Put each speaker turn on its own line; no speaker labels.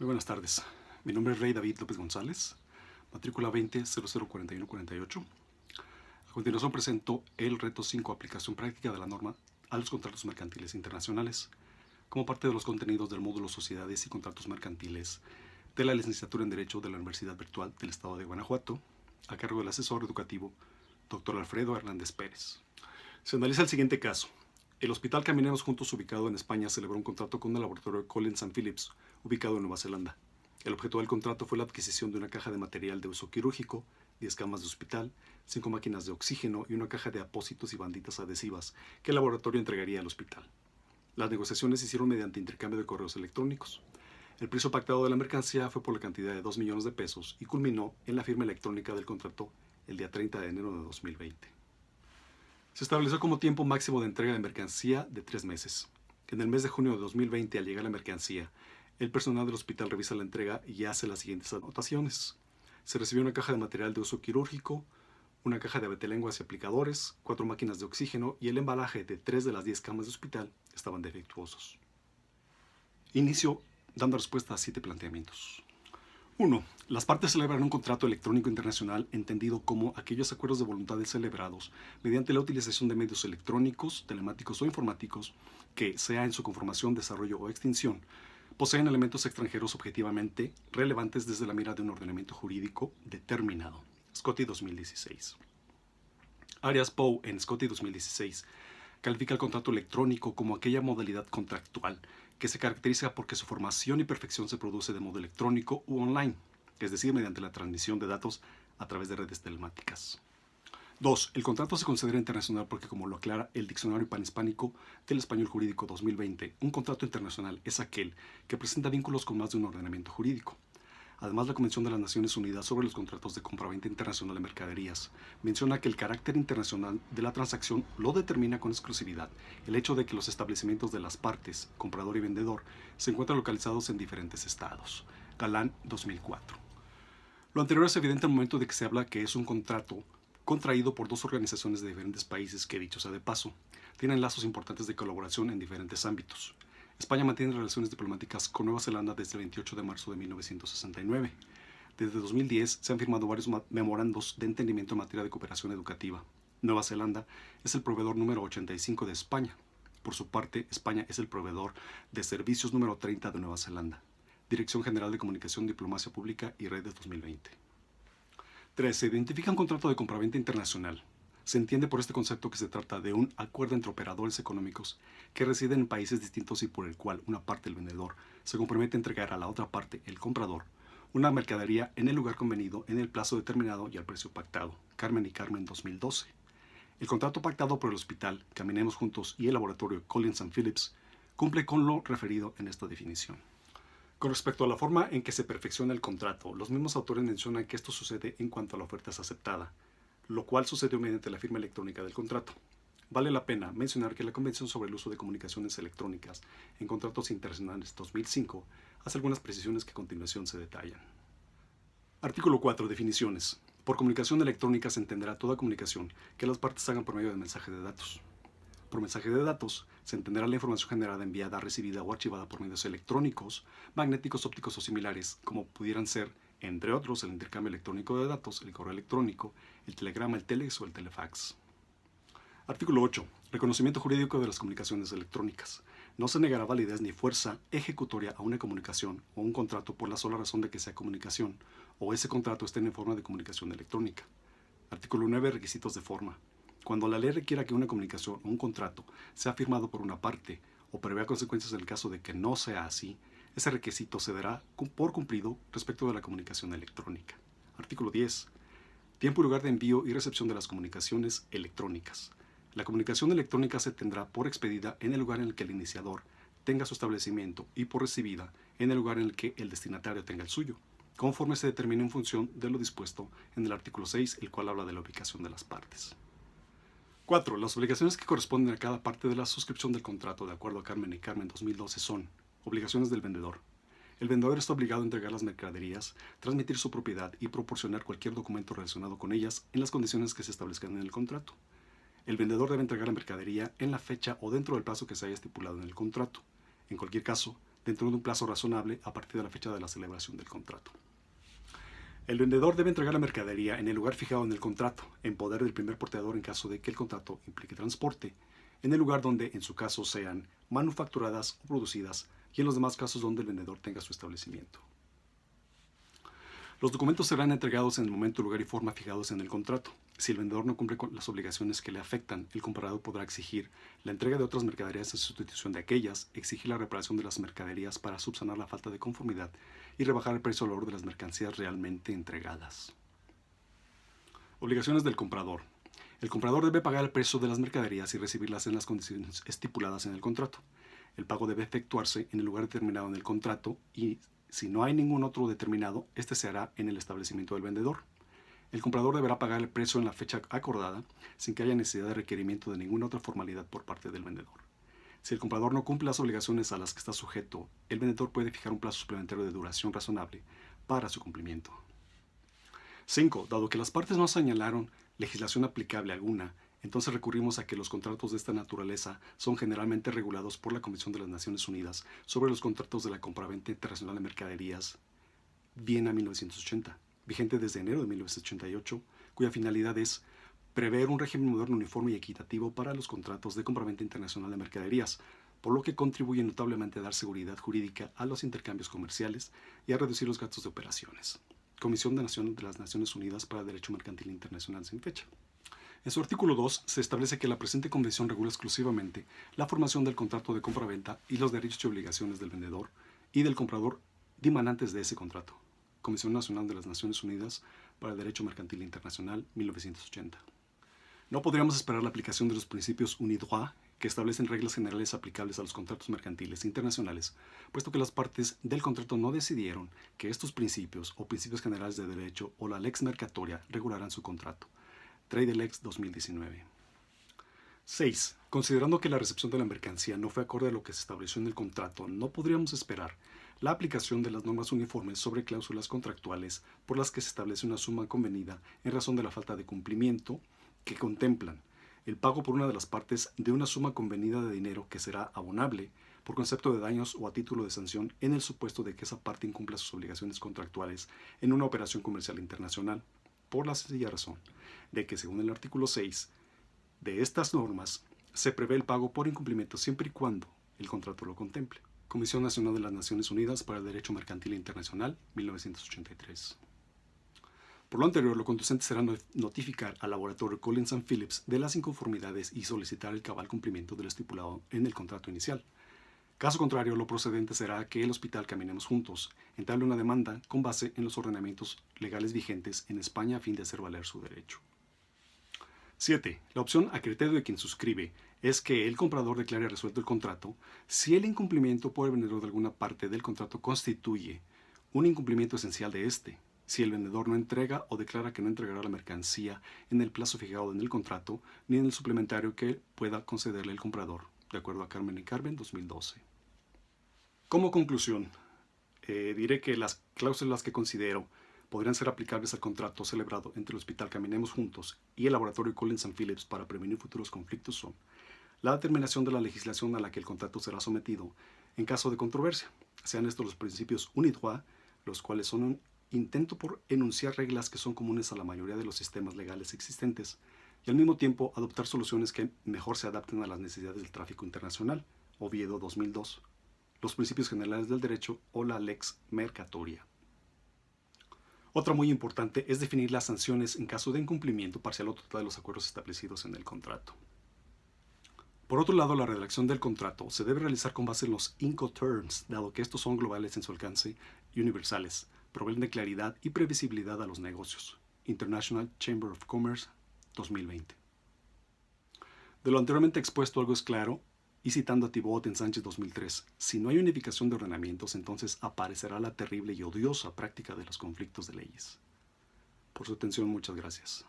Muy buenas tardes. Mi nombre es Rey David López González, matrícula 20-0041-48. A continuación presento el reto 5, aplicación práctica de la norma a los contratos mercantiles internacionales, como parte de los contenidos del módulo Sociedades y Contratos Mercantiles de la Licenciatura en Derecho de la Universidad Virtual del Estado de Guanajuato, a cargo del asesor educativo, Dr. Alfredo Hernández Pérez. Se analiza el siguiente caso. El Hospital Caminemos Juntos, ubicado en España, celebró un contrato con el laboratorio Collins & Phillips, ubicado en Nueva Zelanda. El objeto del contrato fue la adquisición de una caja de material de uso quirúrgico, 10 camas de hospital, 5 máquinas de oxígeno y una caja de apósitos y banditas adhesivas que el laboratorio entregaría al hospital. Las negociaciones se hicieron mediante intercambio de correos electrónicos. El precio pactado de la mercancía fue por la cantidad de 2 millones de pesos y culminó en la firma electrónica del contrato el día 30 de enero de 2020. Se estableció como tiempo máximo de entrega de mercancía de 3 meses. En el mes de junio de 2020, al llegar la mercancía, el personal del hospital revisa la entrega y hace las siguientes anotaciones. Se recibió una caja de material de uso quirúrgico, una caja de abetelenguas y aplicadores, 4 máquinas de oxígeno y el embalaje de 3 de las 10 camas de hospital estaban defectuosos. Inicio dando respuesta a 7 planteamientos. 1. Las partes celebran un contrato electrónico internacional entendido como aquellos acuerdos de voluntades celebrados mediante la utilización de medios electrónicos, telemáticos o informáticos que, sea en su conformación, desarrollo o extinción, poseen elementos extranjeros objetivamente relevantes desde la mira de un ordenamiento jurídico determinado. Scotty 2016. Arias Poe, en Scotty 2016, califica el contrato electrónico como aquella modalidad contractual que se caracteriza porque su formación y perfección se produce de modo electrónico u online, es decir, mediante la transmisión de datos a través de redes telemáticas. 2. El contrato se considera internacional porque, como lo aclara el Diccionario Panhispánico del Español Jurídico 2020, un contrato internacional es aquel que presenta vínculos con más de un ordenamiento jurídico. Además, la Convención de las Naciones Unidas sobre los Contratos de Compraventa Internacional de Mercaderías menciona que el carácter internacional de la transacción lo determina con exclusividad el hecho de que los establecimientos de las partes, comprador y vendedor, se encuentran localizados en diferentes estados. Galán 2004. Lo anterior es evidente al momento de que se habla que es un contrato contraído por dos organizaciones de diferentes países que, dicho sea de paso, tienen lazos importantes de colaboración en diferentes ámbitos. España mantiene relaciones diplomáticas con Nueva Zelanda desde el 28 de marzo de 1969. Desde 2010 se han firmado varios memorandos de entendimiento en materia de cooperación educativa. Nueva Zelanda es el proveedor número 85 de España. Por su parte, España es el proveedor de servicios número 30 de Nueva Zelanda. Dirección General de Comunicación, Diplomacia Pública y Redes 2020. 3. Se identifica un contrato de compraventa internacional. Se entiende por este concepto que se trata de un acuerdo entre operadores económicos que residen en países distintos y por el cual una parte, el vendedor, se compromete a entregar a la otra parte, el comprador, una mercadería en el lugar convenido, en el plazo determinado y al precio pactado. Carmen y Carmen 2012. El contrato pactado por el Hospital Caminemos Juntos y el laboratorio Collins & Phillips cumple con lo referido en esta definición. Con respecto a la forma en que se perfecciona el contrato, los mismos autores mencionan que esto sucede en cuanto la oferta es aceptada, lo cual sucedió mediante la firma electrónica del contrato. Vale la pena mencionar que la Convención sobre el Uso de Comunicaciones Electrónicas en Contratos Internacionales 2005 hace algunas precisiones que a continuación se detallan. Artículo 4. Definiciones. Por comunicación electrónica se entenderá toda comunicación que las partes hagan por medio de mensaje de datos. Por mensaje de datos se entenderá la información generada, enviada, recibida o archivada por medios electrónicos, magnéticos, ópticos o similares, como pudieran ser, entre otros, el intercambio electrónico de datos, el correo electrónico, el telegrama, el telex o el telefax. Artículo 8. Reconocimiento jurídico de las comunicaciones electrónicas. No se negará validez ni fuerza ejecutoria a una comunicación o un contrato por la sola razón de que sea comunicación o ese contrato esté en forma de comunicación electrónica. Artículo 9. Requisitos de forma. Cuando la ley requiera que una comunicación o un contrato sea firmado por una parte o prevea consecuencias en el caso de que no sea así, ese requisito se dará por cumplido respecto de la comunicación electrónica. Artículo 10. Tiempo y lugar de envío y recepción de las comunicaciones electrónicas. La comunicación electrónica se tendrá por expedida en el lugar en el que el iniciador tenga su establecimiento y por recibida en el lugar en el que el destinatario tenga el suyo, conforme se determine en función de lo dispuesto en el artículo 6, el cual habla de la ubicación de las partes. 4. Las obligaciones que corresponden a cada parte de la suscripción del contrato, de acuerdo a Carmen y Carmen 2012, son: obligaciones del vendedor. El vendedor está obligado a entregar las mercaderías, transmitir su propiedad y proporcionar cualquier documento relacionado con ellas en las condiciones que se establezcan en el contrato. El vendedor debe entregar la mercadería en la fecha o dentro del plazo que se haya estipulado en el contrato. En cualquier caso, dentro de un plazo razonable a partir de la fecha de la celebración del contrato. El vendedor debe entregar la mercadería en el lugar fijado en el contrato, en poder del primer porteador en caso de que el contrato implique transporte, en el lugar donde, en su caso, sean manufacturadas o producidas, y en los demás casos donde el vendedor tenga su establecimiento. Los documentos serán entregados en el momento, lugar y forma fijados en el contrato. Si el vendedor no cumple con las obligaciones que le afectan, el comprador podrá exigir la entrega de otras mercaderías en sustitución de aquellas, exigir la reparación de las mercaderías para subsanar la falta de conformidad y rebajar el precio o valor de las mercancías realmente entregadas. Obligaciones del comprador. El comprador debe pagar el precio de las mercaderías y recibirlas en las condiciones estipuladas en el contrato. El pago debe efectuarse en el lugar determinado en el contrato y, si no hay ningún otro determinado, este se hará en el establecimiento del vendedor. El comprador deberá pagar el precio en la fecha acordada sin que haya necesidad de requerimiento de ninguna otra formalidad por parte del vendedor. Si el comprador no cumple las obligaciones a las que está sujeto, el vendedor puede fijar un plazo suplementario de duración razonable para su cumplimiento. 5. Dado que las partes no señalaron legislación aplicable alguna, entonces recurrimos a que los contratos de esta naturaleza son generalmente regulados por la Comisión de las Naciones Unidas sobre los contratos de la compraventa internacional de mercaderías, Viena 1980, vigente desde enero de 1988, cuya finalidad es prever un régimen moderno, uniforme y equitativo para los contratos de compraventa internacional de mercaderías, por lo que contribuye notablemente a dar seguridad jurídica a los intercambios comerciales y a reducir los gastos de operaciones. Comisión de las Naciones Unidas para el Derecho Mercantil Internacional sin fecha. En su artículo 2 se establece que la presente convención regula exclusivamente la formación del contrato de compraventa y los derechos y obligaciones del vendedor y del comprador dimanantes de ese contrato. Comisión Nacional de las Naciones Unidas para el Derecho Mercantil Internacional, 1980. No podríamos esperar la aplicación de los principios UNIDROIT, que establecen reglas generales aplicables a los contratos mercantiles internacionales, puesto que las partes del contrato no decidieron que estos principios o principios generales de derecho o la lex mercatoria regularan su contrato. Trade Lex 2019. 6. Considerando que la recepción de la mercancía no fue acorde a lo que se estableció en el contrato, no podríamos esperar la aplicación de las normas uniformes sobre cláusulas contractuales por las que se establece una suma convenida en razón de la falta de cumplimiento que contemplan el pago por una de las partes de una suma convenida de dinero que será abonable por concepto de daños o a título de sanción en el supuesto de que esa parte incumpla sus obligaciones contractuales en una operación comercial internacional, por la sencilla razón de que, según el artículo 6 de estas normas, se prevé el pago por incumplimiento siempre y cuando el contrato lo contemple. Comisión Nacional de las Naciones Unidas para el Derecho Mercantil Internacional, 1983. Por lo anterior, lo conducente será notificar al laboratorio Collins & Phillips de las inconformidades y solicitar el cabal cumplimiento de lo estipulado en el contrato inicial. Caso contrario, lo procedente será que el hospital Caminemos Juntos entable una demanda con base en los ordenamientos legales vigentes en España a fin de hacer valer su derecho. 7. La opción a criterio de quien suscribe es que el comprador declare resuelto el contrato si el incumplimiento por el vendedor de alguna parte del contrato constituye un incumplimiento esencial de este. Si el vendedor no entrega o declara que no entregará la mercancía en el plazo fijado en el contrato ni en el suplementario que pueda concederle el comprador, de acuerdo a Carmen y Carmen 2012. Como conclusión, diré que las cláusulas que considero podrían ser aplicables al contrato celebrado entre el Hospital Caminemos Juntos y el laboratorio Collins & Phillips para prevenir futuros conflictos son la determinación de la legislación a la que el contrato será sometido en caso de controversia, sean estos los principios UNIDROIT, los cuales son un intento por enunciar reglas que son comunes a la mayoría de los sistemas legales existentes y al mismo tiempo adoptar soluciones que mejor se adapten a las necesidades del tráfico internacional, Oviedo 2002, los principios generales del derecho o la lex mercatoria. Otra muy importante es definir las sanciones en caso de incumplimiento parcial o total de los acuerdos establecidos en el contrato. Por otro lado, la redacción del contrato se debe realizar con base en los Incoterms, dado que estos son globales en su alcance y universales, proveen de claridad y previsibilidad a los negocios. International Chamber of Commerce, 2020. De lo anteriormente expuesto, algo es claro, y citando a Thibault en Sánchez 2003, si no hay unificación de ordenamientos, entonces aparecerá la terrible y odiosa práctica de los conflictos de leyes. Por su atención, muchas gracias.